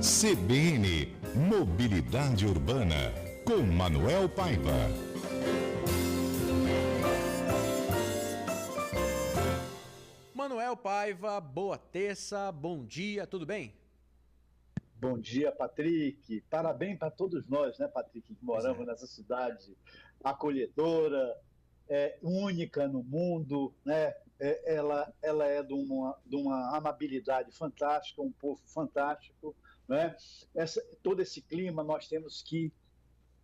CBN Mobilidade Urbana, com Manuel Paiva. Manuel Paiva, boa terça, bom dia, tudo bem? Bom dia, Patrick. Parabéns para todos nós, né, Patrick, que moramos nessa cidade acolhedora, única no mundo, né? Ela é de uma amabilidade fantástica, um povo fantástico, né? Todo esse clima nós temos que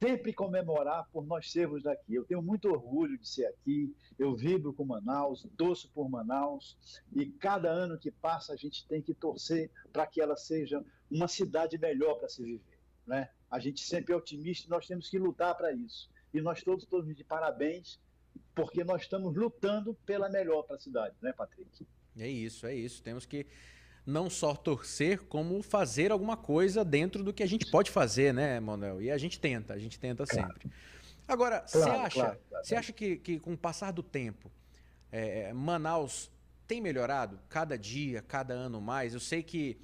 sempre comemorar por nós sermos daqui. Eu tenho muito orgulho de ser aqui, eu vibro com Manaus, torço por Manaus, e cada ano que passa a gente tem que torcer para que ela seja uma cidade melhor para se viver, né? A gente sempre é otimista e nós temos que lutar para isso. E nós todos de parabéns, porque nós estamos lutando pela melhor para a cidade, né, Patrick? É isso. Temos que não só torcer, como fazer alguma coisa dentro do que a gente pode fazer, né, Manuel? E a gente tenta sempre. Agora, você acha que com o passar do tempo, Manaus tem melhorado cada dia, cada ano mais? Eu sei que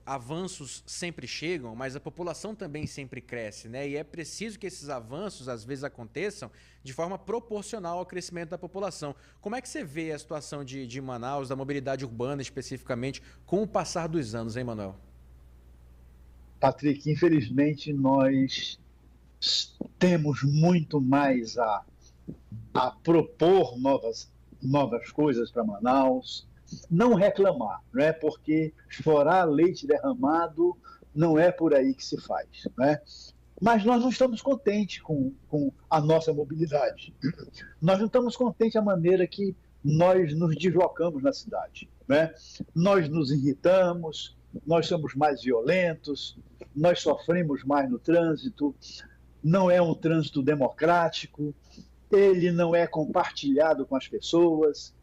avanços sempre chegam, mas a população também sempre cresce, né? E é preciso que esses avanços, às vezes, aconteçam de forma proporcional ao crescimento da população. Como é que você vê a situação de Manaus, da mobilidade urbana especificamente, com o passar dos anos, hein, Manuel? Patrick, infelizmente nós temos muito mais a propor novas coisas para Manaus, não reclamar, né? Porque chorar leite derramado não é por aí que se faz, né? Mas nós não estamos contentes com a nossa mobilidade. Nós não estamos contentes da maneira que nós nos deslocamos na cidade, né? Nós nos irritamos, nós somos mais violentos, nós sofremos mais no trânsito, não é um trânsito democrático, ele não é compartilhado com as pessoas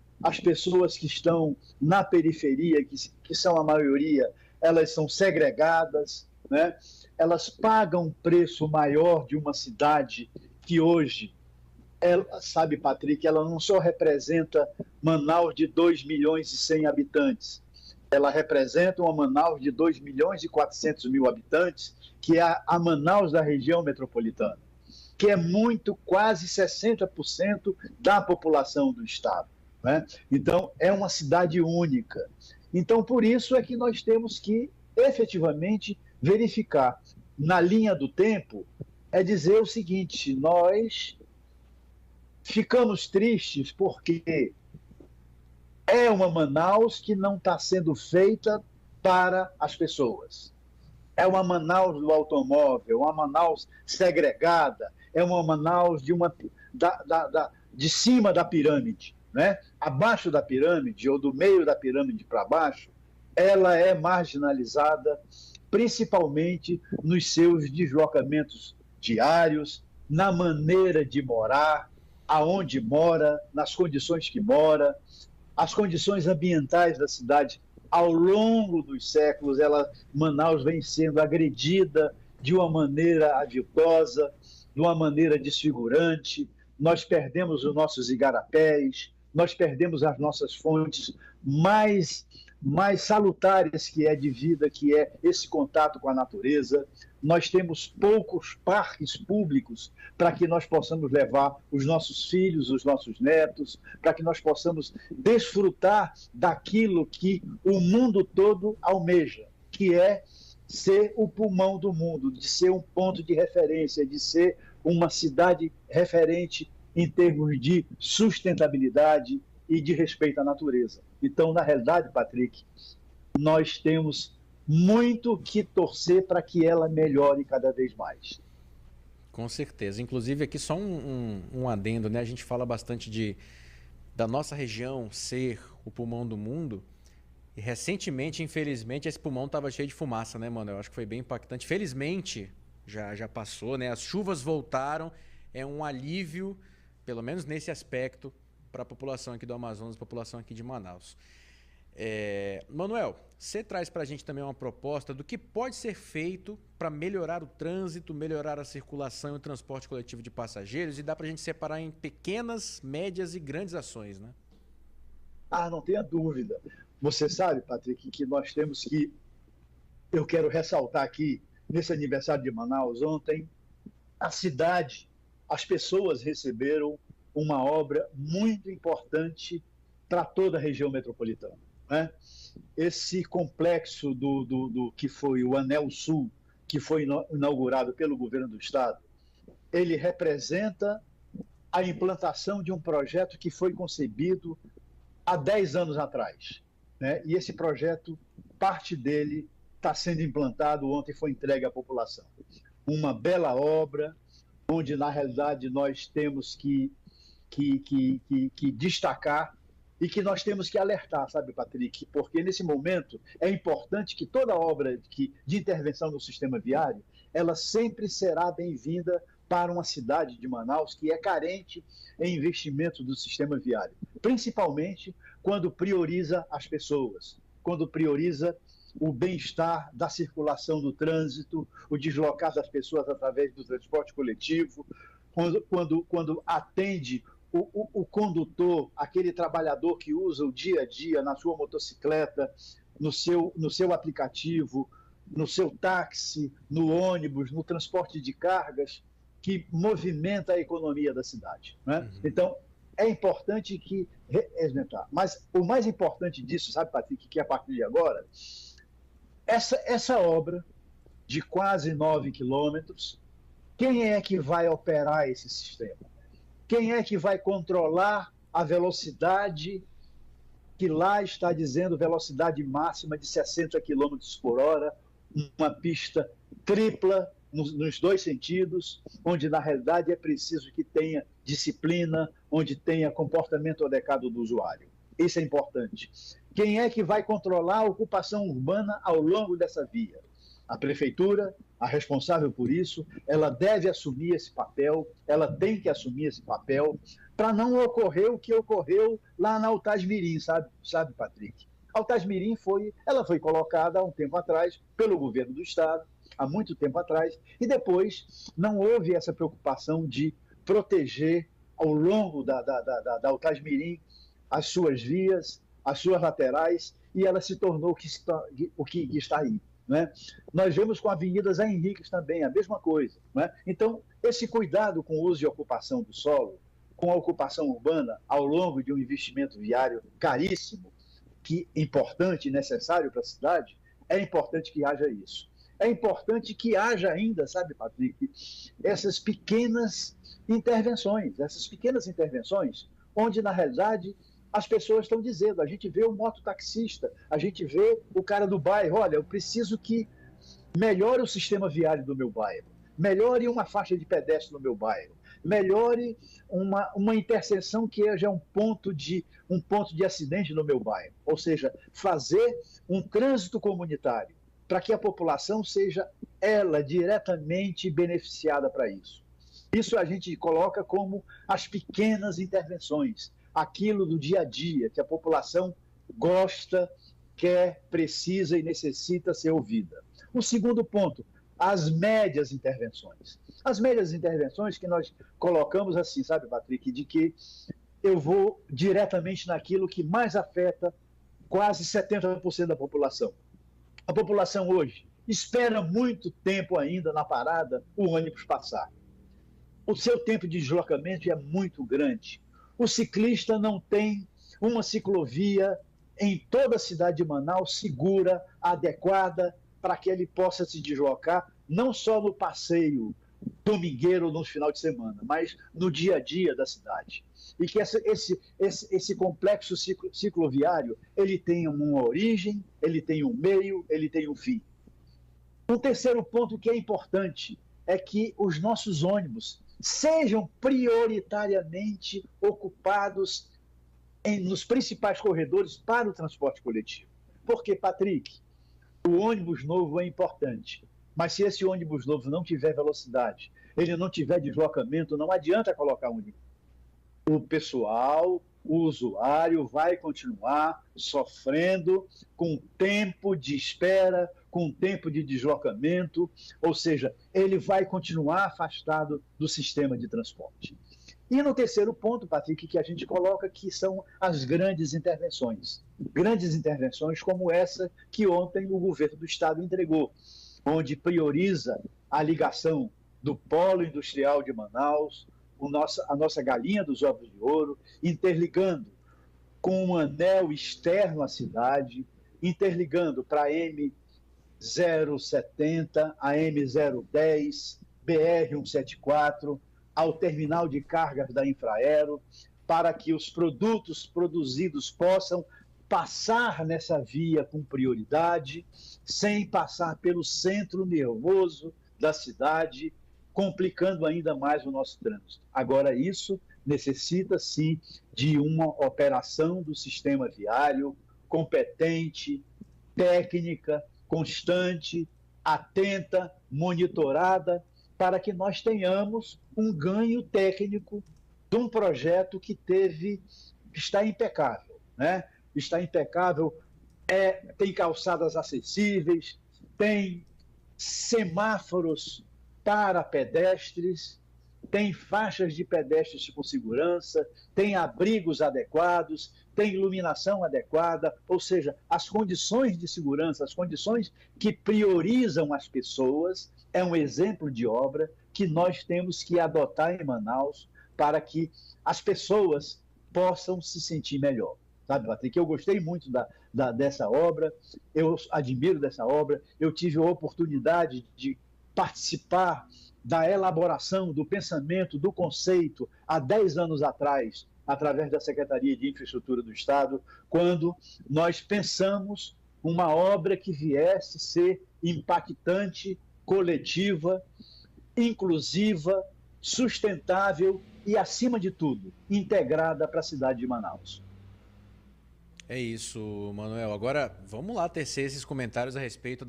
que estão na periferia, que são a maioria, elas são segregadas, né? Elas pagam um preço maior de uma cidade que hoje, sabe, Patrick, ela não só representa Manaus de 2 milhões e 100 habitantes, ela representa uma Manaus de 2 milhões e 400 mil habitantes, que é a Manaus da região metropolitana, que é quase 60% da população do estado, né? Então, é uma cidade única. Então, por isso é que nós temos que, efetivamente, verificar. Na linha do tempo, é dizer o seguinte: nós ficamos tristes porque é uma Manaus que não está sendo feita para as pessoas. É uma Manaus do automóvel, uma Manaus segregada, é uma Manaus de cima da pirâmide, né? Abaixo da pirâmide, ou do meio da pirâmide para baixo, ela é marginalizada, principalmente nos seus deslocamentos diários, na maneira de morar, aonde mora, nas condições que mora, as condições ambientais da cidade. Ao longo dos séculos, Manaus vem sendo agredida de uma maneira aviltosa, de uma maneira desfigurante. Nós perdemos os nossos igarapés, nós perdemos as nossas fontes mais salutares que é de vida, que é esse contato com a natureza. Nós temos poucos parques públicos para que nós possamos levar os nossos filhos, os nossos netos, para que nós possamos desfrutar daquilo que o mundo todo almeja, que é ser o pulmão do mundo, de ser um ponto de referência, de ser uma cidade referente em termos de sustentabilidade e de respeito à natureza. Então, na realidade, Patrick, nós temos muito que torcer para que ela melhore cada vez mais. Com certeza. Inclusive, aqui só um adendo, né? A gente fala bastante da nossa região ser o pulmão do mundo. E recentemente, infelizmente, esse pulmão estava cheio de fumaça, né, mano? Eu acho que foi bem impactante. Felizmente, já passou, né? As chuvas voltaram. É um alívio, pelo menos nesse aspecto, para a população aqui do Amazonas, a população aqui de Manaus. Manuel, você traz para a gente também uma proposta do que pode ser feito para melhorar o trânsito, melhorar a circulação e o transporte coletivo de passageiros, e dá para a gente separar em pequenas, médias e grandes ações, né? Ah, não tenha dúvida. Você sabe, Patrick, que nós temos que... Eu quero ressaltar aqui, nesse aniversário de Manaus, ontem, a cidade, as pessoas receberam uma obra muito importante para toda a região metropolitana, né? Esse complexo do que foi o Anel Sul, que foi inaugurado pelo governo do estado, ele representa a implantação de um projeto que foi concebido há 10 anos atrás, né? E esse projeto, parte dele está sendo implantado, ontem foi entregue à população. Uma bela obra, onde na realidade nós temos que destacar e que nós temos que alertar, sabe, Patrick? Porque nesse momento é importante que toda obra de intervenção no sistema viário, ela sempre será bem-vinda para uma cidade de Manaus que é carente em investimento do sistema viário, principalmente quando prioriza as pessoas, quando prioriza o bem-estar da circulação do trânsito, o deslocar das pessoas através do transporte coletivo, quando atende o condutor, aquele trabalhador que usa o dia a dia na sua motocicleta, no seu aplicativo, no seu táxi, no ônibus, no transporte de cargas, que movimenta a economia da cidade, né? Uhum. Então, é importante que representar. Mas o mais importante disso, sabe, Patrick, que a partir de agora, essa obra de quase 9 quilômetros, quem é que vai operar esse sistema? Quem é que vai controlar a velocidade que lá está dizendo velocidade máxima de 60 km por hora, uma pista tripla nos dois sentidos, onde na realidade é preciso que tenha disciplina, onde tenha comportamento adequado do usuário. Isso é importante. Quem é que vai controlar a ocupação urbana ao longo dessa via? A prefeitura, a responsável por isso, ela deve assumir esse papel, ela tem que assumir esse papel, para não ocorrer o que ocorreu lá na Altasmirim, sabe, Patrick? Altasmirim foi colocada há um tempo atrás pelo governo do estado, há muito tempo atrás, e depois não houve essa preocupação de proteger ao longo da Altasmirim as suas vias, as suas laterais, e ela se tornou o que está aí, né? Nós vemos com avenidas Henriques também a mesma coisa, né? Então, esse cuidado com o uso e ocupação do solo, com a ocupação urbana ao longo de um investimento viário caríssimo, que importante e necessário para a cidade, é importante que haja isso. É importante que haja ainda, sabe, Patrick, essas pequenas intervenções, onde, na realidade, as pessoas estão dizendo, a gente vê o mototaxista, a gente vê o cara do bairro, olha, eu preciso que melhore o sistema viário do meu bairro, melhore uma faixa de pedestre no meu bairro, melhore uma interseção que seja um ponto de acidente no meu bairro, ou seja, fazer um trânsito comunitário, para que a população seja ela diretamente beneficiada para isso. Isso a gente coloca como as pequenas intervenções, aquilo do dia a dia, que a população gosta, quer, precisa e necessita ser ouvida. O segundo ponto, as médias intervenções. As médias intervenções que nós colocamos assim, sabe, Patrick, de que eu vou diretamente naquilo que mais afeta quase 70% da população. A população hoje espera muito tempo ainda na parada o ônibus passar. O seu tempo de deslocamento é muito grande. O ciclista não tem uma ciclovia em toda a cidade de Manaus segura, adequada, para que ele possa se deslocar, não só no passeio domingueiro no final de semana, mas no dia a dia da cidade. E que esse complexo cicloviário, ele tem uma origem, ele tem um meio, ele tem um fim. Um terceiro ponto que é importante é que os nossos ônibus sejam prioritariamente ocupados nos principais corredores para o transporte coletivo. Porque, Patrick, o ônibus novo é importante, mas se esse ônibus novo não tiver velocidade, ele não tiver deslocamento, não adianta colocar um ônibus. O pessoal, o usuário vai continuar sofrendo com tempo de espera, com tempo de deslocamento, ou seja, ele vai continuar afastado do sistema de transporte. E no terceiro ponto, Patrick, que a gente coloca que são as grandes intervenções. Grandes intervenções como essa que ontem o governo do Estado entregou, onde prioriza a ligação do polo industrial de Manaus, a nossa galinha dos ovos de ouro, interligando com um anel externo à cidade, interligando para a M070, a M010, BR-174, ao terminal de cargas da Infraero, para que os produtos produzidos possam passar nessa via com prioridade, sem passar pelo centro nervoso da cidade, complicando ainda mais o nosso trânsito. Agora, isso necessita, sim, de uma operação do sistema viário competente, técnica, constante, atenta, monitorada, para que nós tenhamos um ganho técnico de um projeto que está impecável, né? Está impecável, tem calçadas acessíveis, tem semáforos para pedestres, tem faixas de pedestres com segurança, tem abrigos adequados, tem iluminação adequada, ou seja, as condições de segurança, as condições que priorizam as pessoas, é um exemplo de obra que nós temos que adotar em Manaus para que as pessoas possam se sentir melhor. Sabe, Patrick, eu gostei muito dessa obra, eu admiro dessa obra, eu tive a oportunidade de participar da elaboração, do pensamento, do conceito, há 10 anos atrás, através da Secretaria de Infraestrutura do Estado, quando nós pensamos uma obra que viesse ser impactante, coletiva, inclusiva, sustentável e, acima de tudo, integrada para a cidade de Manaus. É isso, Manuel. Agora, vamos lá tecer esses comentários a respeito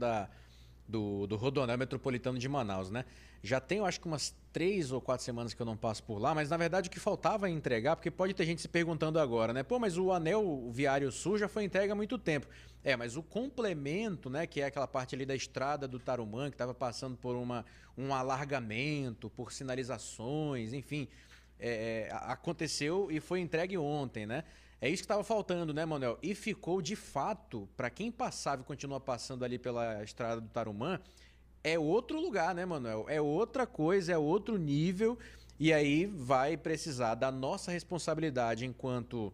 do Rodoanel Metropolitano de Manaus, né? Já tem, eu acho que umas 3 ou 4 semanas que eu não passo por lá, mas na verdade o que faltava é entregar, porque pode ter gente se perguntando agora, né? Pô, mas o anel viário sul já foi entregue há muito tempo. Mas o complemento, né, que é aquela parte ali da estrada do Tarumã, que estava passando por um alargamento, por sinalizações, enfim, aconteceu e foi entregue ontem, né? É isso que estava faltando, né, Manuel? E ficou, de fato, para quem passava e continua passando ali pela estrada do Tarumã, é outro lugar, né, Manuel? É outra coisa, é outro nível, e aí vai precisar da nossa responsabilidade enquanto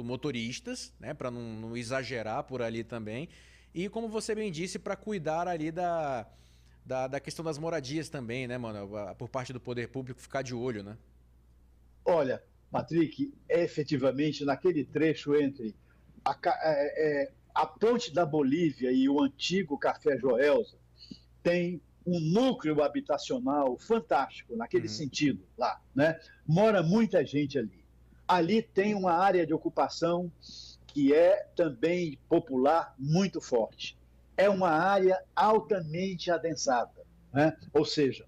motoristas, né, para não exagerar por ali também, e como você bem disse, para cuidar ali da questão das moradias também, né, Manuel? Por parte do poder público ficar de olho, né? Olha, Patrick, efetivamente, naquele trecho entre a ponte da Bolívia e o antigo Café Joelza, tem um núcleo habitacional fantástico, naquele sentido lá, né? Mora muita gente ali. Ali tem uma área de ocupação que é também popular muito forte. É uma área altamente adensada, né? Ou seja,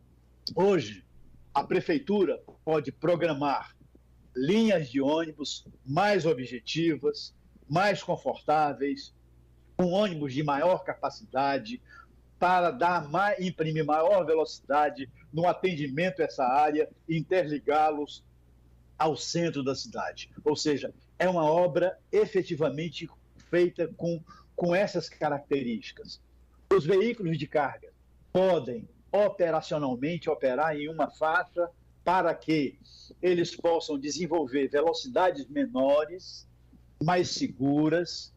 hoje a prefeitura pode programar linhas de ônibus mais objetivas, mais confortáveis, com ônibus de maior capacidade, para imprimir maior velocidade no atendimento a essa área e interligá-los ao centro da cidade. Ou seja, é uma obra efetivamente feita com essas características. Os veículos de carga podem operacionalmente operar em uma faixa para que eles possam desenvolver velocidades menores, mais seguras.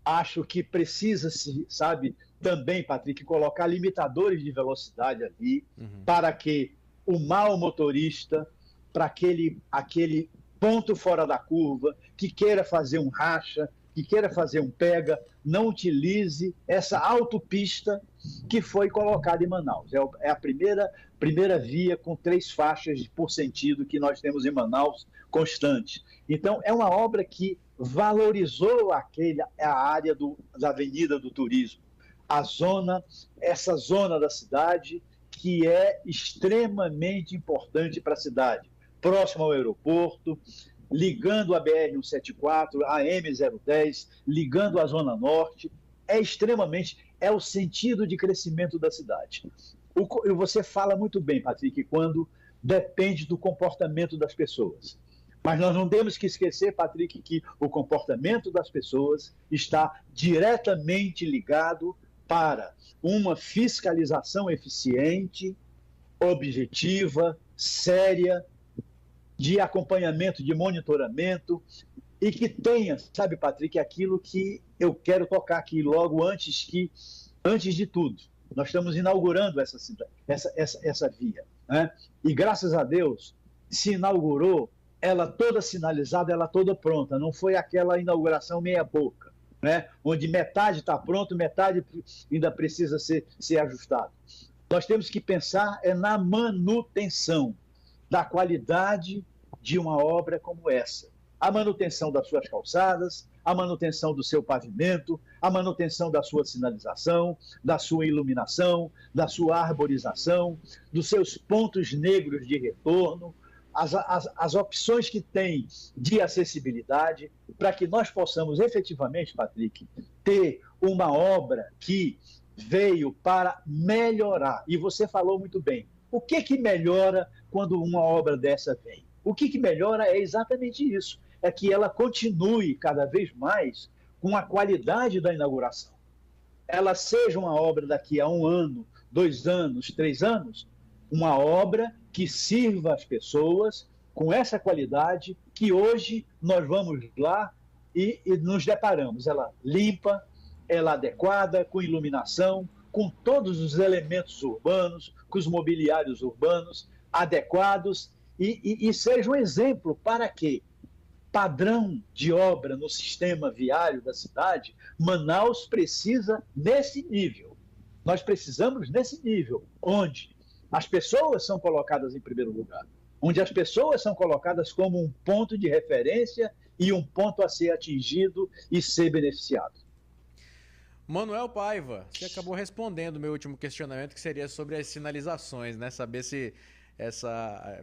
Acho que precisa-se, sabe, também, Patrick, colocar limitadores de velocidade ali, para que o mau motorista, para aquele ponto fora da curva, que queira fazer um racha, que queira fazer um pega, não utilize essa autopista que foi colocada em Manaus. É a primeira via com 3 faixas por sentido que nós temos em Manaus constante. Então, é uma obra que valorizou a área da Avenida do Turismo, essa zona da cidade que é extremamente importante para a cidade, próximo ao aeroporto, ligando a BR-174, a M010, ligando a Zona Norte, é o sentido de crescimento da cidade. Você fala muito bem, Patrick, quando depende do comportamento das pessoas. Mas nós não temos que esquecer, Patrick, que o comportamento das pessoas está diretamente ligado para uma fiscalização eficiente, objetiva, séria, de acompanhamento, de monitoramento, e que tenha, sabe, Patrick, aquilo que eu quero tocar aqui logo antes de tudo. Nós estamos inaugurando essa via, né? E graças a Deus se inaugurou ela toda sinalizada, ela toda pronta. Não foi aquela inauguração meia boca, né? Onde metade está pronto, metade ainda precisa ser ajustado. Nós temos que pensar na manutenção da qualidade de uma obra como essa. A manutenção das suas calçadas, a manutenção do seu pavimento, a manutenção da sua sinalização, da sua iluminação, da sua arborização, dos seus pontos negros de retorno, as opções que tem de acessibilidade, para que nós possamos efetivamente, Patrick, ter uma obra que veio para melhorar. E você falou muito bem. O que melhora quando uma obra dessa vem? O que melhora é exatamente isso. É que ela continue cada vez mais com a qualidade da inauguração. Ela seja uma obra daqui a 1 ano, 2 anos, 3 anos, uma obra que sirva às pessoas com essa qualidade que hoje nós vamos lá e nos deparamos. Ela limpa, ela adequada, com iluminação, com todos os elementos urbanos, com os mobiliários urbanos adequados e seja um exemplo para que padrão de obra no sistema viário da cidade, Manaus precisa nesse nível. Nós precisamos nesse nível, onde as pessoas são colocadas em primeiro lugar, onde as pessoas são colocadas como um ponto de referência e um ponto a ser atingido e ser beneficiado. Manuel Paiva, você acabou respondendo o meu último questionamento, que seria sobre as sinalizações, né? Saber se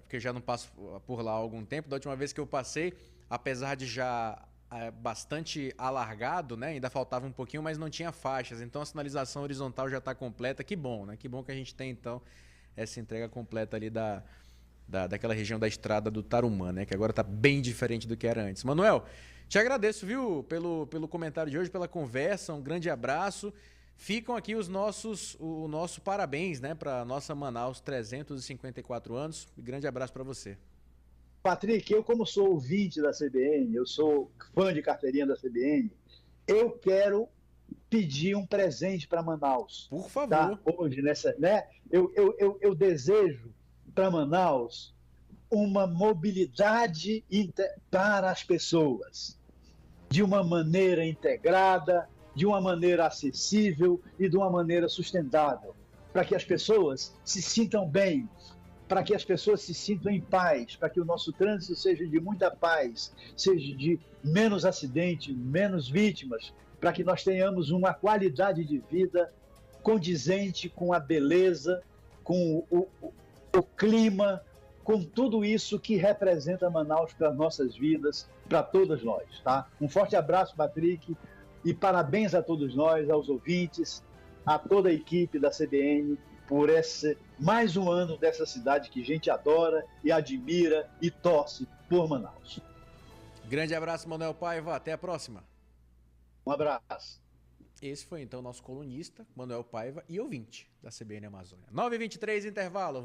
porque eu já não passo por lá há algum tempo, da última vez que eu passei, apesar de já bastante alargado, né? Ainda faltava um pouquinho, mas não tinha faixas. Então a sinalização horizontal já está completa. Que bom, né? Que bom que a gente tem, então, essa entrega completa ali daquela região da estrada do Tarumã, né? Que agora está bem diferente do que era antes. Manuel, te agradeço, viu, pelo comentário de hoje, pela conversa. Um grande abraço. Ficam aqui o nosso parabéns, né, para a nossa Manaus, 354 anos. Um grande abraço para você. Patrick, eu como sou ouvinte da CBN, eu sou fã de carteirinha da CBN, eu quero pedir um presente para Manaus. Por favor. Tá? Hoje, né? Eu desejo para Manaus uma mobilidade para as pessoas, de uma maneira integrada, de uma maneira acessível e de uma maneira sustentável, para que as pessoas se sintam bem, para que as pessoas se sintam em paz, para que o nosso trânsito seja de muita paz, seja de menos acidentes, menos vítimas, para que nós tenhamos uma qualidade de vida condizente com a beleza, com o clima, com tudo isso que representa Manaus para as nossas vidas, para todas nós, tá? Um forte abraço, Patrick, e parabéns a todos nós, aos ouvintes, a toda a equipe da CBN, por mais um ano dessa cidade que a gente adora e admira e torce por Manaus. Grande abraço, Manuel Paiva. Até a próxima. Um abraço. Esse foi, então, o nosso colunista, Manuel Paiva, e ouvinte da CBN Amazônia. 9h23, intervalo.